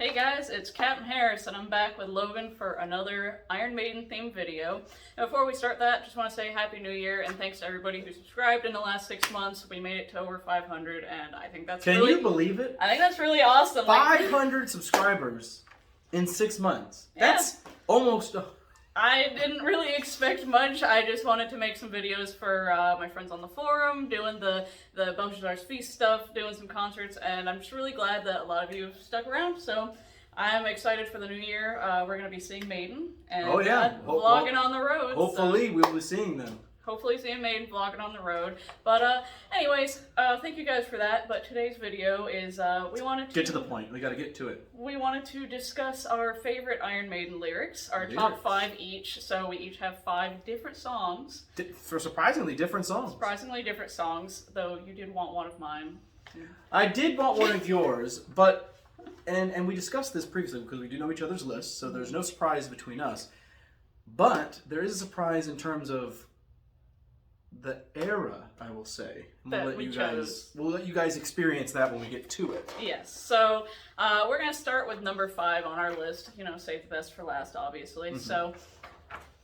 Hey guys, it's Captain Harris and I'm back with Logan for another Iron Maiden themed video. And before we start that, just want to say Happy New Year and thanks to everybody who subscribed in the last 6 months. We made it to over 500 and I think that's Can you believe it? I think that's really awesome. 500 subscribers in 6 months. Yeah. That's almost... I didn't really expect much. I just wanted to make some videos for my friends on the forum, doing the Belshazzar's Feast stuff, doing some concerts, and I'm just really glad that a lot of you have stuck around. So I'm excited for the new year. We're going to be seeing Maiden and vlogging on the road. Hopefully we'll be seeing them. Hopefully seeing Maiden vlogging on the road. But anyways, thank you guys for that. But today's video is we wanted to... Get to the point. We got to get to it. We wanted to discuss our favorite Iron Maiden lyrics, our top 5 each. So we each have 5 different songs. For surprisingly different songs. Surprisingly different songs, though you did want one of mine. I did want one of yours, but... And we discussed this previously because we do know each other's lists, so there's no surprise between us. But there is a surprise in terms of the era, I will say. We'll let you guys experience that when we get to it. Yes. So we're going to start with number 5 on our list. You know, save the best for last, obviously. Mm-hmm. So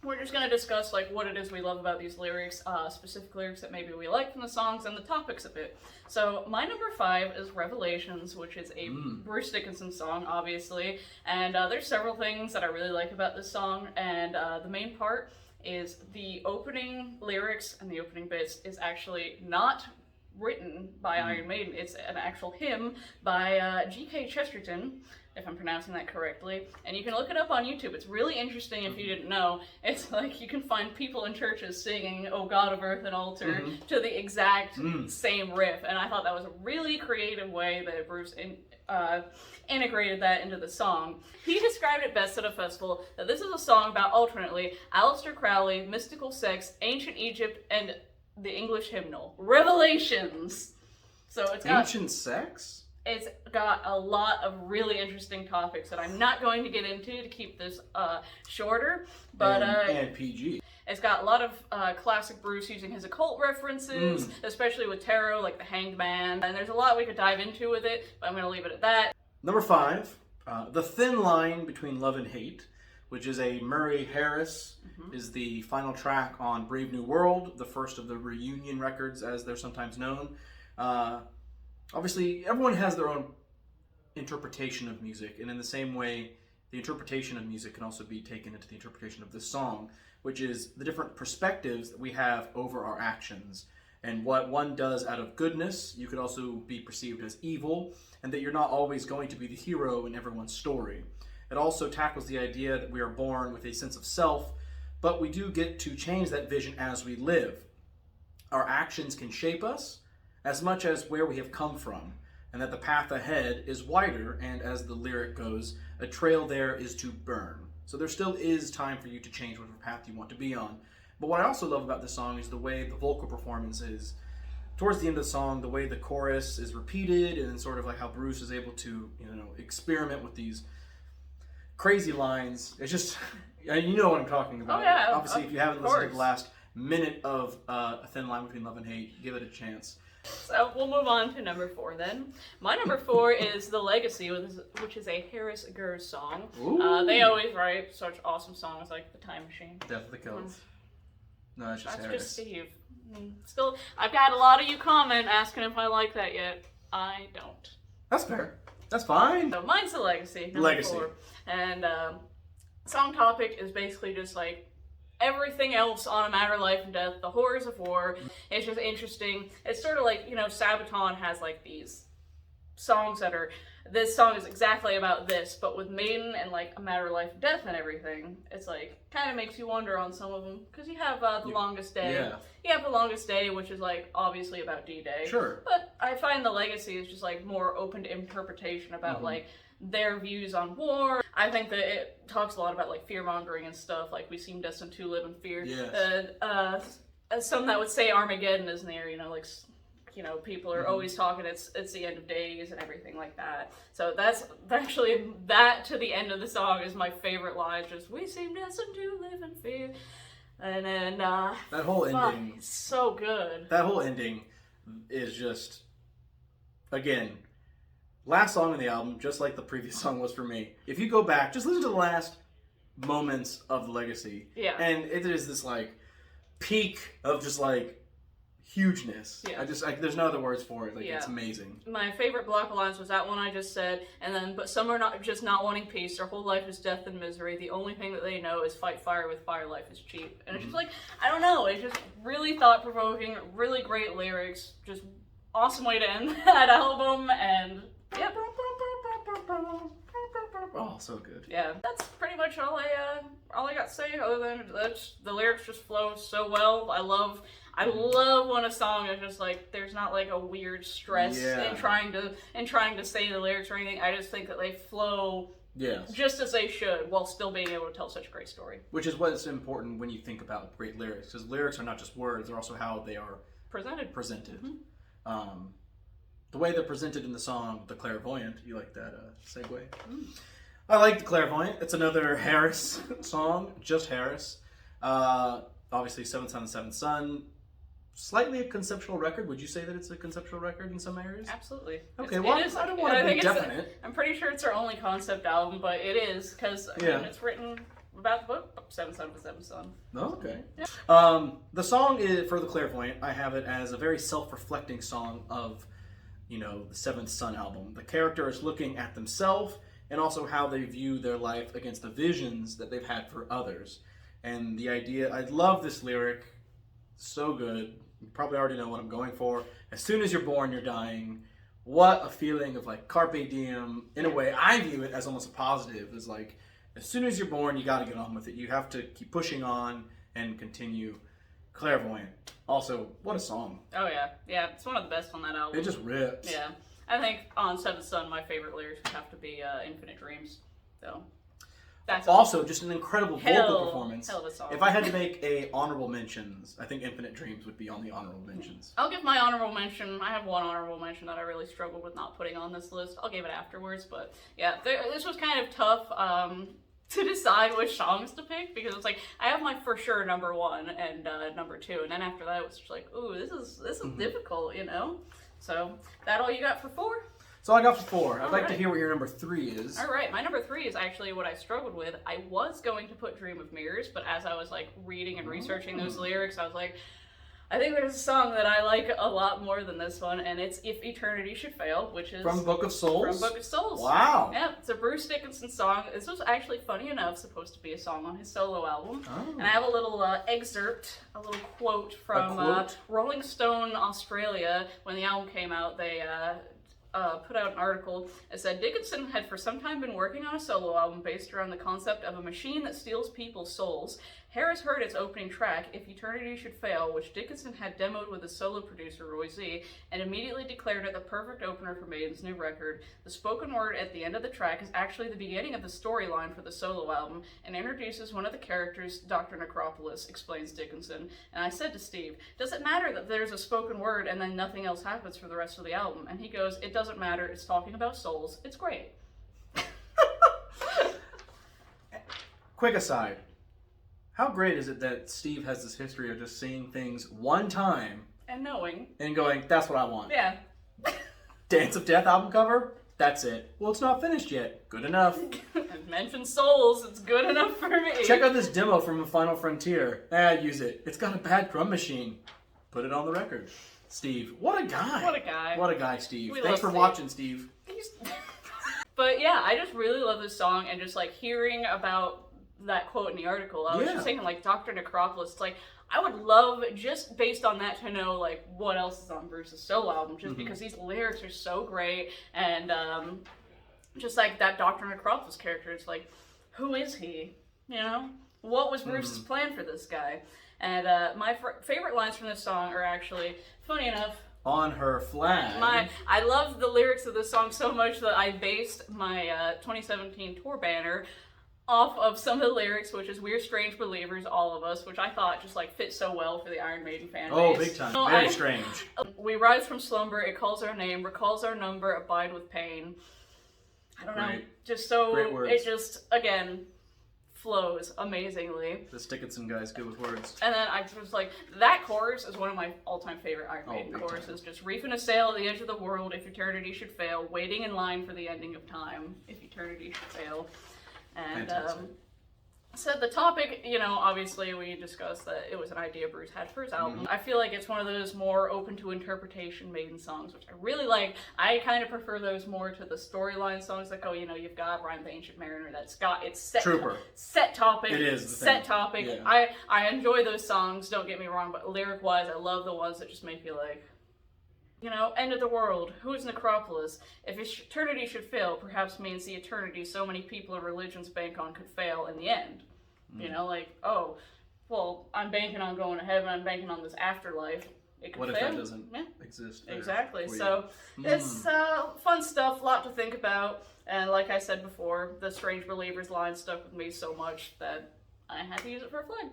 we're just going to discuss like what it is we love about these lyrics, specific lyrics that maybe we like from the songs, and the topics of it. So my number 5 is Revelations, which is a Bruce Dickinson song, obviously. And there's several things that I really like about this song, and the main part is the opening lyrics and the opening bits is actually not written by Iron Maiden. It's an actual hymn by G.K. Chesterton, if I'm pronouncing that correctly. And you can look it up on YouTube. It's really interesting if you didn't know. It's like you can find people in churches singing "O God of Earth and Altar" to the exact same riff. And I thought that was a really creative way that Bruce integrated that into the song. He described it best at a festival that this is a song about alternately Aleister Crowley, mystical sex, ancient Egypt, and the English hymnal Revelations. So it's got ancient sex? It's got a lot of really interesting topics that I'm not going to get into to keep this shorter, but and PG. It's got a lot of classic Bruce using his occult references, especially with tarot, like the Hanged Man, and there's a lot we could dive into with it, but I'm going to leave it at that. Number 5, The Thin Line Between Love and Hate, which is a Murray Harris, is the final track on Brave New World, the first of the reunion records, as they're sometimes known. Obviously, everyone has their own interpretation of music, and in the same way, the interpretation of music can also be taken into the interpretation of this song, which is the different perspectives that we have over our actions. And what one does out of goodness, you could also be perceived as evil, and that you're not always going to be the hero in everyone's story. It also tackles the idea that we are born with a sense of self, but we do get to change that vision as we live. Our actions can shape us as much as where we have come from, and that the path ahead is wider, and as the lyric goes, a trail there is to burn. So there still is time for you to change whatever path you want to be on. But what I also love about this song is the way the vocal performance is. Towards the end of the song, the way the chorus is repeated, and sort of like how Bruce is able to, experiment with these crazy lines. It's just, you know what I'm talking about. Oh, yeah. Obviously, if you haven't listened to the last minute of A Thin Line Between Love and Hate, give it a chance. So we'll move on to number 4 then. My number 4 is The Legacy, which is a Harris Gers song. They always write such awesome songs like The Time Machine. Death of the Celts. No, that's just Harris. That's just Steve. Still, I've got a lot of you comment asking if I like that yet. I don't. That's fair. That's fine. So mine's The Legacy, number 4. And song topic is basically just like everything else on A Matter of Life and Death, the horrors of war. It's just interesting. It's sort of like, Sabaton has like these songs that are, this song is exactly about this, but with Maiden and like A Matter of Life and Death and everything, it's like, kind of makes you wonder on some of them. Because you have The Longest Day. Yeah. You have The Longest Day, which is like obviously about D-Day. Sure. But I find The Legacy is just like more open to interpretation about like their views on war. I think that it talks a lot about like fear-mongering and stuff, like we seem destined to live in fear. Yes. Some that would say Armageddon is near, people are always talking it's the end of days and everything like that. So that's actually, that to the end of the song is my favorite line, just we seem destined to live in fear. And then that whole ending, it's so good. That whole ending is just, again, last song on the album, just like the previous song was for me, if you go back, just listen to the last moments of the Legacy. Yeah. And it is this, like, peak of just, like, hugeness. Yeah. There's no other words for it. Like, Yeah. it's amazing. My favorite block of lines was that one I just said, and then, but some are not just not wanting peace. Their whole life is death and misery. The only thing that they know is fight fire with fire. Life is cheap. And it's just like, I don't know. It's just really thought-provoking, really great lyrics. Just awesome way to end that album, and yeah. Oh, so good. Yeah, that's pretty much all I got to say. Other than the lyrics just flow so well. I love when a song is just like there's not like a weird stress in trying to say the lyrics or anything. I just think that they flow just as they should while still being able to tell such a great story. Which is what's important when you think about great lyrics, because lyrics are not just words; they're also how they are presented. Mm-hmm. The way they're presented in the song "The Clairvoyant." You like that segue? Mm. I like The Clairvoyant. It's another Harris song, just Harris. Obviously, Seventh Son, Seventh Son. Slightly a conceptual record. Would you say that it's a conceptual record in some areas? Absolutely. Okay, well, I don't want to be definite. I'm pretty sure it's our only concept album, but it is, because I mean, it's written about the book, Seventh Son for Seventh Son. Oh, okay. Yeah. The song is, for The Clairvoyant, I have it as a very self-reflecting song of, the Seventh Son album. The character is looking at themselves and also how they view their life against the visions that they've had for others. And the idea, I love this lyric, so good. You probably already know what I'm going for. As soon as you're born, you're dying. What a feeling of like carpe diem. In a way, I view it as almost a positive. It's like, as soon as you're born, you got to get on with it. You have to keep pushing on and continue. Clairvoyant. Also, what a song. Oh yeah. Yeah, it's one of the best on that album. It just rips. Yeah. I think on Seventh Son, my favorite lyrics would have to be Infinite Dreams. So that's also just an incredible vocal performance. Hell of a song. If I had to make a honorable mentions, I think Infinite Dreams would be on the honorable mentions. I'll give my honorable mention. I have one honorable mention that I really struggled with not putting on this list. I'll give it afterwards, but yeah, this was kind of tough to decide which songs to pick, because it's like I have my for sure number one and number two, and then after that it was just like, ooh, this is difficult, So that all you got for four? So I got for four. I'd like to hear what your number three is. All right, my number three is actually what I struggled with. I was going to put Dream of Mirrors, but as I was like reading and researching those lyrics, I was like, I think there's a song that I like a lot more than this one, and it's If Eternity Should Fail, which is from Book of Souls? From Book of Souls. Wow. Yeah, it's a Bruce Dickinson song. This was actually, funny enough, supposed to be a song on his solo album. Oh. And I have a little excerpt, a little quote from Rolling Stone Australia. When the album came out, they put out an article that said Dickinson had for some time been working on a solo album based around the concept of a machine that steals people's souls. Harris heard its opening track, If Eternity Should Fail, which Dickinson had demoed with his solo producer, Roy Z, and immediately declared it the perfect opener for Maiden's new record. The spoken word at the end of the track is actually the beginning of the storyline for the solo album, and introduces one of the characters, Dr. Necropolis, explains Dickinson. And I said to Steve, does it matter that there's a spoken word and then nothing else happens for the rest of the album? And he goes, it doesn't matter, it's talking about souls, it's great. Quick aside. How great is it that Steve has this history of just seeing things one time and knowing and going, that's what I want. Yeah. Dance of Death album cover? That's it. Well, it's not finished yet. Good enough. Mention souls, it's good enough for me. Check out this demo from Final Frontier. Use it. It's got a bad drum machine. Put it on the record. Steve, what a guy. What a guy. What a guy, Steve. We Thanks for watching, Steve. But yeah, I just really love this song, and just like hearing about that quote in the article, I was just thinking like Dr. Necropolis, it's like I would love, just based on that, to know like what else is on Bruce's solo album, just because these lyrics are so great, and just like that Dr. Necropolis character, it's like, who is he? What was Bruce's plan for this guy? And my favorite lines from this song are actually, funny enough, on her flag. I love the lyrics of this song so much that I based my 2017 tour banner off of some of the lyrics, which is We're Strange Believers, All of Us, which I thought just like fit so well for the Iron Maiden fan base. Oh, big time. Very strange. We rise from slumber, it calls our name, recalls our number, abide with pain. I don't know. Just so, Great words. it just, again, flows amazingly. This Dickinson guy's good with words. And then I was like, that chorus is one of my all-time favorite Iron Maiden big choruses. Just reefing a sail at the edge of the world if eternity should fail, waiting in line for the ending of time if eternity should fail. And so the topic, you know, obviously we discussed that it was an idea Bruce had for his album. I feel like it's one of those more open to interpretation Maiden songs, which I really like. I kind of prefer those more to the storyline songs that go, you know, you've got Rhyme the Ancient Mariner, that's got its set topic. It is the set thing. topic. Yeah. I enjoy those songs, don't get me wrong, but lyric wise, I love the ones that just make you like, you know, end of the world, who's Necropolis? If eternity should fail, perhaps means the eternity so many people and religions bank on could fail in the end. You know, like, oh, well, I'm banking on going to heaven, I'm banking on this afterlife. It could What fail. if that doesn't exist? Exactly. So it's fun stuff, a lot to think about. And like I said before, the Strange Believers line stuck with me so much that I had to use it for a flag.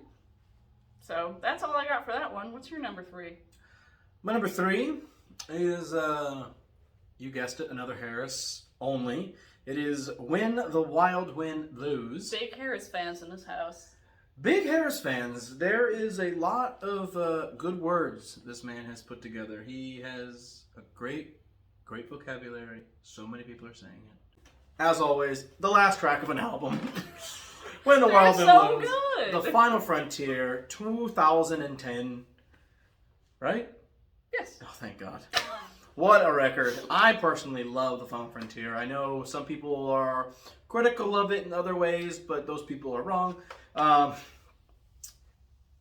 So that's all I got for that one. What's your number 3? My number 3 is, you guessed it, another Harris only. It is When the Wild Wind Blows. Big Harris fans in this house. Big Harris fans. There is a lot of good words this man has put together. He has a great vocabulary. So many people are saying it. As always, the last track of an album. When the Wild Wind so Blows. good. The Final Frontier, 2010. Right? Yes. Oh, thank God. What a record. I personally love The Final Frontier. I know some people are critical of it in other ways, but those people are wrong.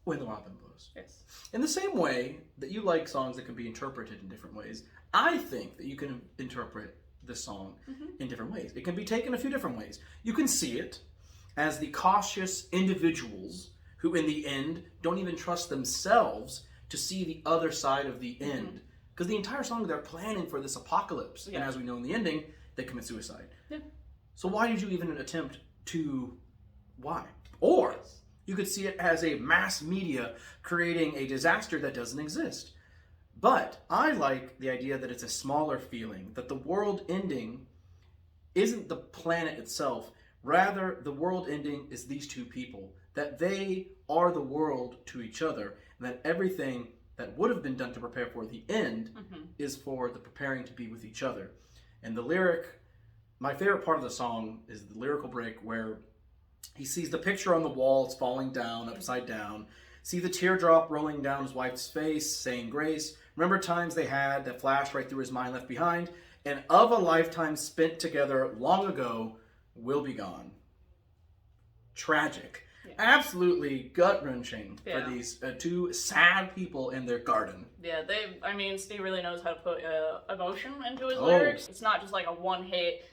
When the Wild Wind Blows. Yes. In the same way that you like songs that can be interpreted in different ways, I think that you can interpret this song in different ways. It can be taken a few different ways. You can see it as the cautious individuals who in the end don't even trust themselves to see the other side of the end. Because the entire song, they're planning for this apocalypse. Yeah. And as we know in the ending, they commit suicide. Yeah. So why did you even attempt to... Why? Or you could see it as a mass media creating a disaster that doesn't exist. But I like the idea that it's a smaller feeling, that the world ending isn't the planet itself. Rather, the world ending is these two people. That they are the world to each other. And that everything that would have been done to prepare for the end is for the preparing to be with each other. And the lyric, my favorite part of the song is the lyrical break where he sees the picture on the wall, it's falling down, upside down. See the teardrop rolling down his wife's face, saying grace. Remember times they had that flashed right through his mind left behind. And of a lifetime spent together long ago will be gone. Tragic. Absolutely gut-wrenching for these two sad people in their garden. Yeah, Steve really knows how to put emotion into his lyrics. It's not just like a one-hit,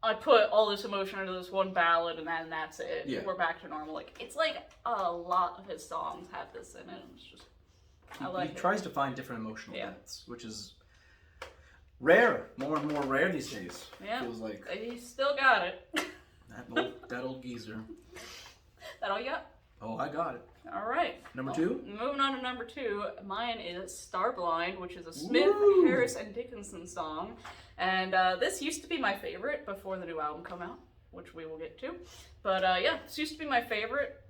I put all this emotion into this one ballad and then that's it. Yeah. We're back to normal. Like, it's like a lot of his songs have this in it. It's just, I like it. He tries to find different emotional depths, which is rare, more and more rare these days. Yeah, feels like he's still got it. that old geezer. That all you got? Oh, I got it. All right. Number 2? Moving on to number 2. Mine is Starblind, which is a Smith, Harris, and Dickinson song. And this used to be my favorite before the new album come out, which we will get to. But this used to be my favorite.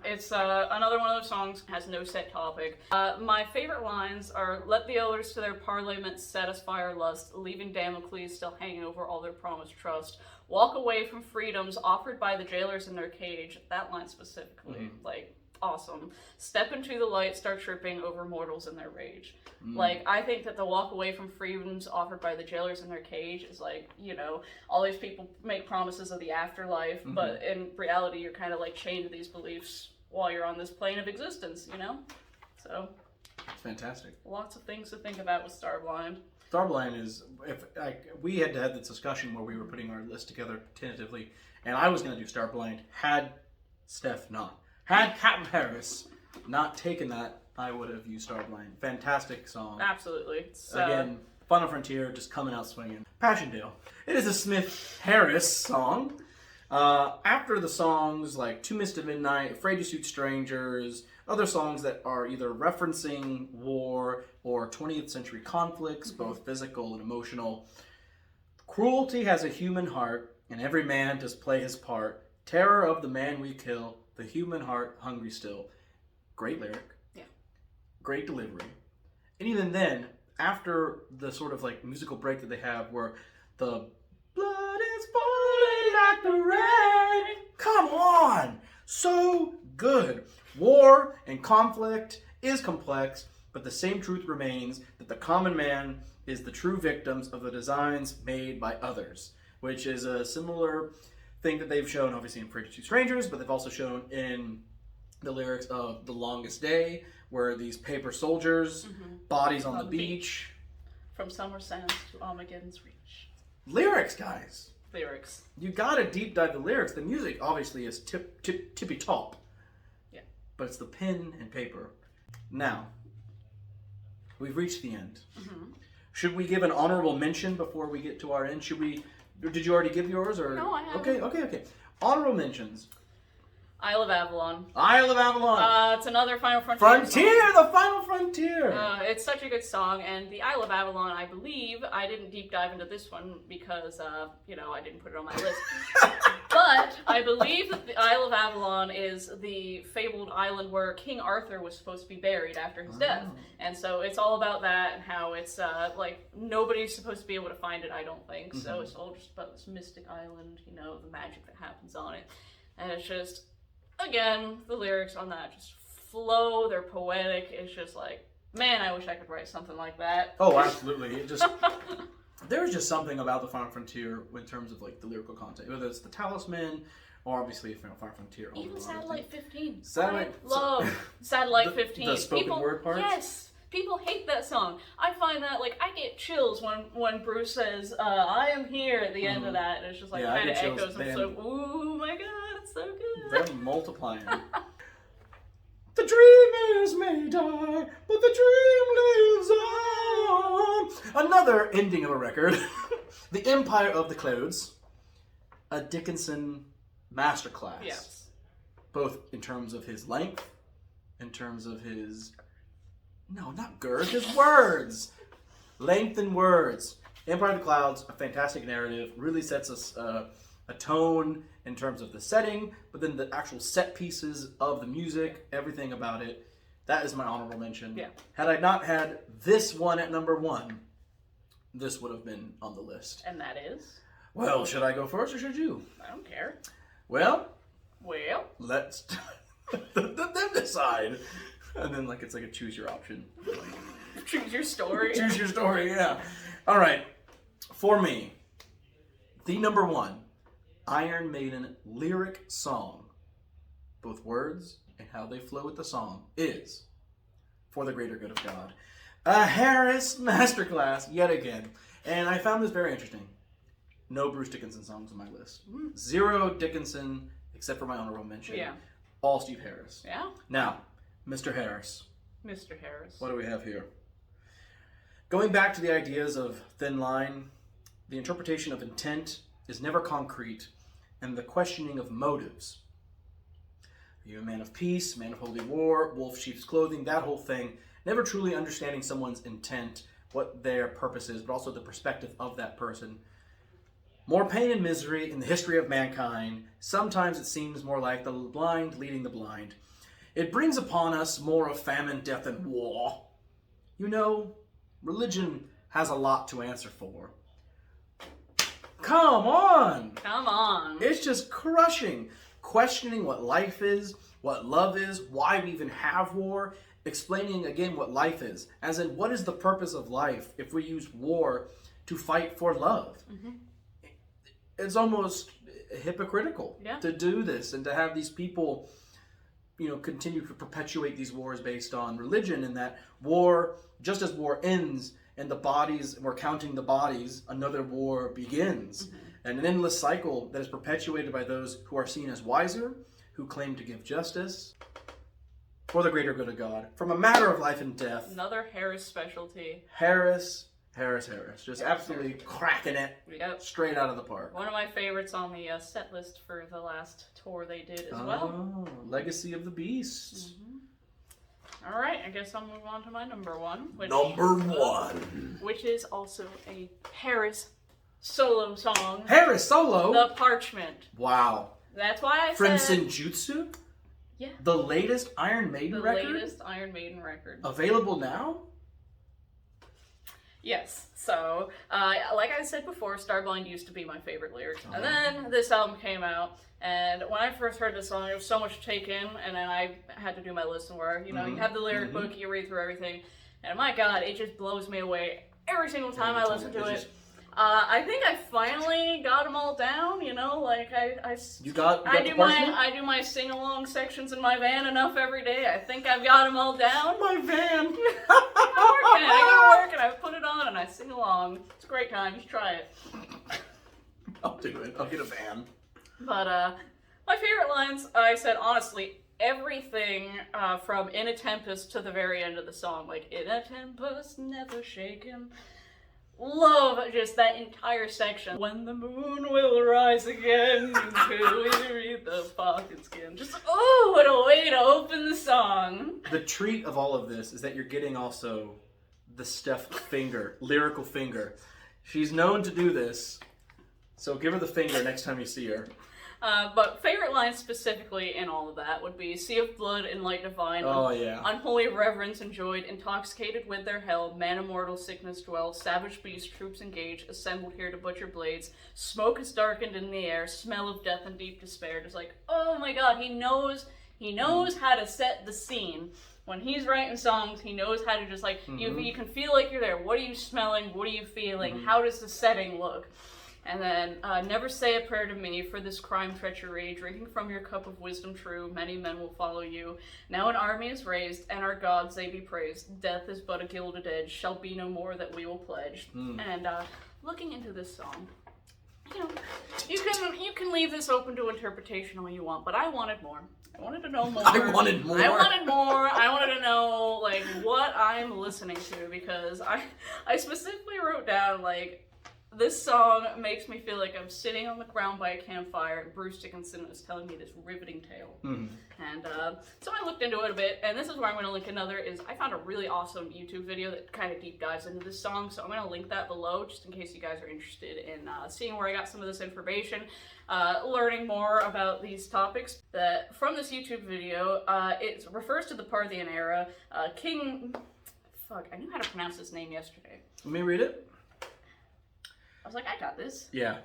It's another one of those songs, has no set topic. My favorite lines are, let the elders to their parliaments satisfy our lust, leaving Damocles still hanging over all their promised trust. Walk away from freedoms offered by the jailers in their cage. That line specifically, like, awesome. Step into the light, start tripping over mortals in their rage. Like, I think that the walk away from freedoms offered by the jailers in their cage is like, you know, all these people make promises of the afterlife, but in reality you're kind of like chained to these beliefs while you're on this plane of existence, you know? So, it's fantastic. Lots of things to think about with Starblind. Starblind is, we had to have this discussion where we were putting our list together tentatively, and I was going to do Starblind had Captain Harris not taken that, I would have used Starblind. Fantastic song. Absolutely. Again, Final Frontier just coming out swinging. Passchendaele. It is a Smith-Harris song. After the songs like Too Mist at Midnight, Afraid to Shoot Strangers, other songs that are either referencing war or 20th century conflicts, both physical and emotional. Cruelty has a human heart, and every man does play his part. Terror of the man we kill, the human heart hungry still. Great lyric. Yeah. Great delivery. And even then, after the sort of like musical break that they have where the blood is falling like the rain. Come on! So good. War and conflict is complex, but the same truth remains that the common man is the true victims of the designs made by others, which is a similar thing that they've shown obviously in Afraid of Two Strangers, but they've also shown in the lyrics of The Longest Day, where these paper soldiers, bodies on the beach. From summer sands to Armageddon's reach. Lyrics, guys. Lyrics. You gotta deep dive the lyrics. The music obviously is tippy top. Yeah. But it's the pen and paper. Now, we've reached the end. Should we give an honorable mention before we get to our end? Should we? Did you already give yours? Or no, I haven't. Okay. Honorable mentions. Isle of Avalon. Isle of Avalon. It's another Final Frontier Frontier, song. the Final Frontier. It's such a good song, and the Isle of Avalon, I believe, I didn't deep dive into this one because, I didn't put it on my list. But I believe that the Isle of Avalon is the fabled island where King Arthur was supposed to be buried after his death. And so it's all about that and how it's, nobody's supposed to be able to find it, I don't think. So it's all just about this mystic island, the magic that happens on it. And it's just... Again, the lyrics on that just flow, they're poetic, it's just like, man, I wish I could write something like that. Oh, absolutely. It just there's just something about the Final Frontier in terms of like the lyrical content, whether it's the Talisman or obviously Final Frontier. Even Satellite 15. I love Satellite 15. The spoken word parts? Yes! People hate that song. I find that, I get chills when Bruce says, I am here at the end of that, and it's just kind of echoes. I'm so, ooh my god, it's so good. They're multiplying. The dreamers may die, but the dream lives on. Another ending of a record. The Empire of the Clouds. A Dickinson masterclass. Yes. Both in terms of his length, in terms of his... No, not girth, his words. Length and words. Empire of the Clouds, a fantastic narrative, really sets us a tone in terms of the setting, but then the actual set pieces of the music, everything about it. That is my honorable mention. Yeah. Had I not had this one at number 1, this would have been on the list. And that is? Well, should I go first or should you? I don't care. Well, let's them decide. And then it's like a choose your option. choose your story. Choose your story, yeah. All right. For me, the number 1 Iron Maiden lyric song, both words and how they flow with the song, is For the Greater Good of God. A Harris masterclass yet again. And I found this very interesting. No Bruce Dickinson songs on my list. 0 Dickinson, except for my honorable mention. Yeah. All Steve Harris. Yeah. Now, Mr. Harris. Mr. Harris. What do we have here? Going back to the ideas of thin line, the interpretation of intent is never concrete, and the questioning of motives. Are you a man of peace, man of holy war, wolf sheep's clothing, that whole thing, never truly understanding someone's intent, what their purpose is, but also the perspective of that person. More pain and misery in the history of mankind. Sometimes it seems more like the blind leading the blind. It brings upon us more of famine, death, and war. Religion has a lot to answer for. Come on! Come on. It's just crushing. Questioning what life is, what love is, why we even have war. Explaining again what life is. As in, what is the purpose of life if we use war to fight for love? It's almost hypocritical to do this and to have these people... continue to perpetuate these wars based on religion, and that war, just as war ends and we're counting the bodies, another war begins. And an endless cycle that is perpetuated by those who are seen as wiser, who claim to give justice for the greater good of God, from a matter of life and death. Another Harris specialty. Harris. Just absolutely cracking it straight out of the park. One of my favorites on the set list for the last tour they did as well. Legacy of the Beast. All right, I guess I'll move on to my number 1. Which is also a Harris solo song. Harris solo? The Parchment. Wow. That's why I From said... Senjutsu? Yeah. The latest Iron Maiden record? The latest Iron Maiden record. Available now? Yes. So, like I said before, Starblind used to be my favorite lyrics. And then this album came out, and when I first heard this song, there was so much to take in, and then I had to do my listen where, you know, you have the lyric book, you read through everything, and my god, it just blows me away every single time I listen to it. I think I finally got them all down, you know, like I do my sing-along sections in my van enough every day. I think I've got them all down. My van! I go to work and I put it on and I sing along. It's a great time, you should try it. I'll do it, I'll get a van. But, my favorite lines, I said, honestly, everything from In a Tempest to the very end of the song, like, in a tempest, never shaken. Love just that entire section. When the moon will rise again until we read the pocket skin. Just, oh, what a way to open the song. The treat of all of this is that you're getting also the Steph finger, lyrical finger. She's known to do this, so give her the finger next time you see her. But favorite lines specifically in all of that would be Sea of Blood and Light Divine. Oh, yeah. Unholy reverence enjoyed, intoxicated with their hell, man immortal sickness dwells, savage beast troops engage, assembled here to butcher blades, smoke is darkened in the air, smell of death and deep despair. Just like, oh my god, he knows how to set the scene. When he's writing songs, he knows how to just like, you can feel like you're there. What are you smelling? What are you feeling? How does the setting look? And then, never say a prayer to me for this crime treachery, drinking from your cup of wisdom true, many men will follow you. Now an army is raised, and our gods they be praised. Death is but a gilded edge, shall be no more that we will pledge. And, looking into this song, you know, you can leave this open to interpretation all you want, but I wanted more. I wanted to know more. I wanted more. I wanted to know, like, what I'm listening to, because I specifically wrote down, like, this song makes me feel like I'm sitting on the ground by a campfire and Bruce Dickinson is telling me this riveting tale. And so I looked into it a bit, and this is where I'm going to link another. I found a really awesome YouTube video that kind of deep dives into this song, so I'm going to link that below just in case you guys are interested in seeing where I got some of this information, learning more about these topics. From this YouTube video, it refers to the Parthian era. I knew how to pronounce his name yesterday. Let me read it. I was like, I got this. Yeah.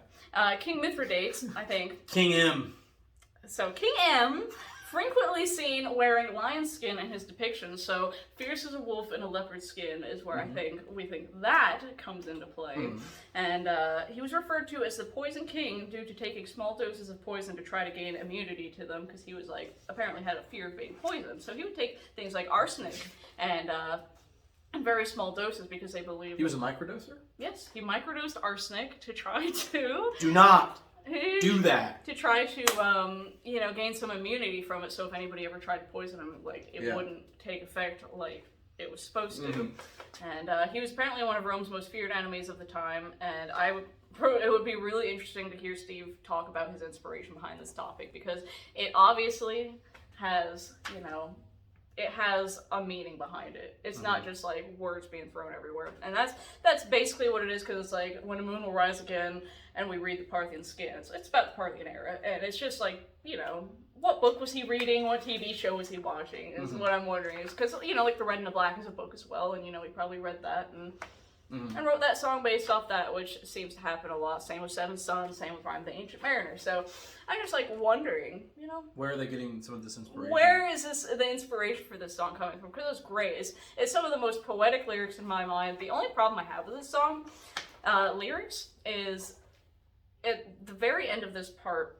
King Mithridates, I think. King M. So King M, frequently seen wearing lion skin in his depictions, so fierce as a wolf in a leopard skin is where we think that comes into play. And he was referred to as the Poison King due to taking small doses of poison to try to gain immunity to them, because he was like, apparently had a fear of being poisoned. So he would take things like arsenic and in very small doses because they believed... He was a microdoser? Yes, he microdosed arsenic to try to... Do not do that. To try to, gain some immunity from it, so if anybody ever tried to poison him, like, it wouldn't take effect like it was supposed to. And he was apparently one of Rome's most feared enemies of the time, and it would be really interesting to hear Steve talk about his inspiration behind this topic, because it obviously has, it has a meaning behind it. It's not just like words being thrown everywhere. And that's basically what it is, because it's like when the moon will rise again and we read the Parthian skin. It's about the Parthian era, and it's just like, what book was he reading? What TV show was he watching? Is what I'm wondering. Is because, like The Red and the Black is a book as well, and he probably read that and wrote that song based off that, which seems to happen a lot. Same with Seven Sons, same with Rhyme the Ancient Mariner. So I'm just like wondering, where are they getting some of this inspiration? Where is the inspiration for this song coming from? Because it's great. It's some of the most poetic lyrics in my mind. The only problem I have with this song, lyrics, is at the very end of this part,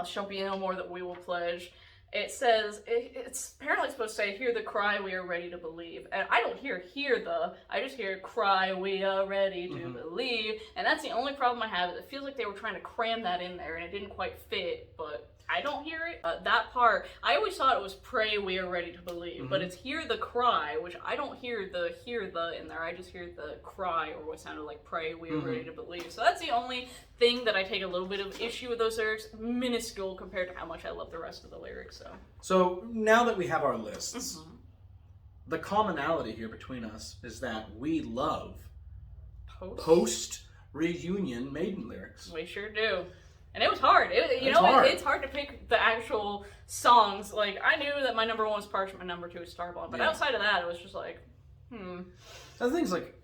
shall be no more that we will pledge. It says, it's apparently supposed to say, hear the cry, we are ready to believe. And I don't hear I just hear cry, we are ready to believe. And that's the only problem I have. It feels like they were trying to cram that in there and it didn't quite fit, but I don't hear it. That part, I always thought it was pray, we are ready to believe, but it's hear the cry, which I don't hear the in there. I just hear the cry, or what sounded like pray, we are ready to believe. So that's the only thing that I take a little bit of issue with those lyrics, minuscule compared to how much I love the rest of the lyrics. So now that we have our lists, the commonality here between us is that we love post-reunion Maiden lyrics. We sure do. And it was hard. It's hard to pick the actual songs. Like, I knew that my number 1 was Parchment, my number 2 was Starblind. But outside of that, it was just like, The thing's like,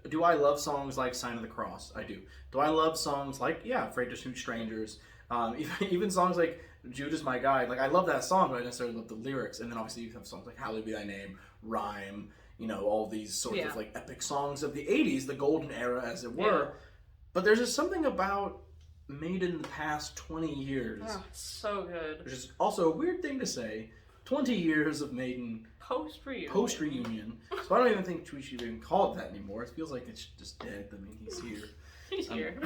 do I love songs like Sign of the Cross? I do. Do I love songs like, Afraid to Shoot Strangers? Even songs like Judas My Guide. Like, I love that song, but I necessarily love the lyrics. And then obviously you have songs like Hallowed Be Thy Name, Rhyme, all these sorts of like epic songs of the 80s, the golden era as it were. Yeah. But there's just something about Maiden the past 20 years. Oh, so good. Which is also a weird thing to say. 20 years of Maiden post-reunion. So I don't even think we should even call it that anymore. It feels like it's just dead. I mean, he's here. He's here.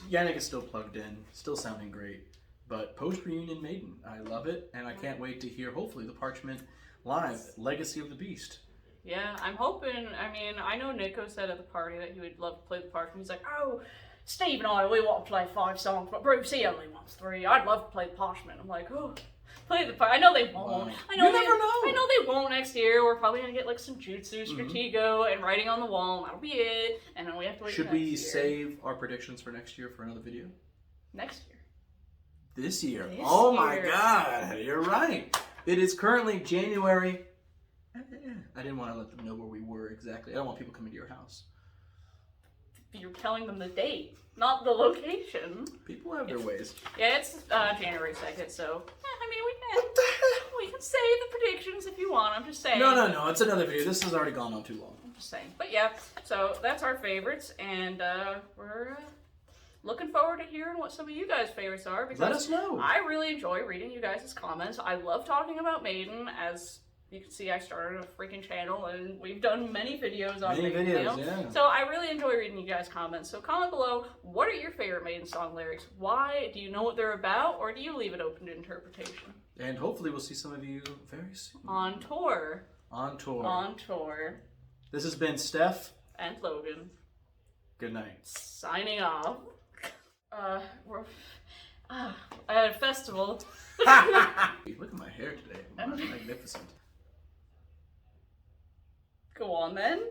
Yannick is still plugged in, still sounding great. But post-reunion Maiden, I love it, and I can't wait to hear, hopefully, the Parchment live, Legacy of the Beast. Yeah, I'm hoping, I know Nico said at the party that he would love to play the Parchment. He's like, oh, Steve and I, we want to play 5 songs, but Bruce, he only wants 3. I'd love to play the Parchment. I'm like, oh, play the Parchment. I know they won't. Wow. I know they won't next year. We're probably going to get like some Jutsu, Stratego, and Writing on the Wall, and that'll be it. And then we have to wait Should we save our predictions for next year for another video? Next year. This year. Oh my god, you're right. It is currently January. I didn't want to let them know where we were exactly. I don't want people coming to your house. You're telling them the date, not the location. People have their ways. Yeah, it's January 2nd, so we can say the predictions if you want. I'm just saying. No, it's another video. This has already gone on too long. I'm just saying. But yeah, so that's our favorites, and we're looking forward to hearing what some of you guys' favorites are. Because let us know. I really enjoy reading you guys' comments. I love talking about Maiden. As you can see, I started a freaking channel, and we've done many videos on Maiden. Yeah. So I really enjoy reading you guys' comments. So comment below, what are your favorite Maiden song lyrics? Why? Do you know what they're about, or do you leave it open to interpretation? And hopefully we'll see some of you very soon. On tour. This has been Steph. And Logan. Good night. Signing off. We're at a festival. Look at my hair today. Magnificent. Go on then.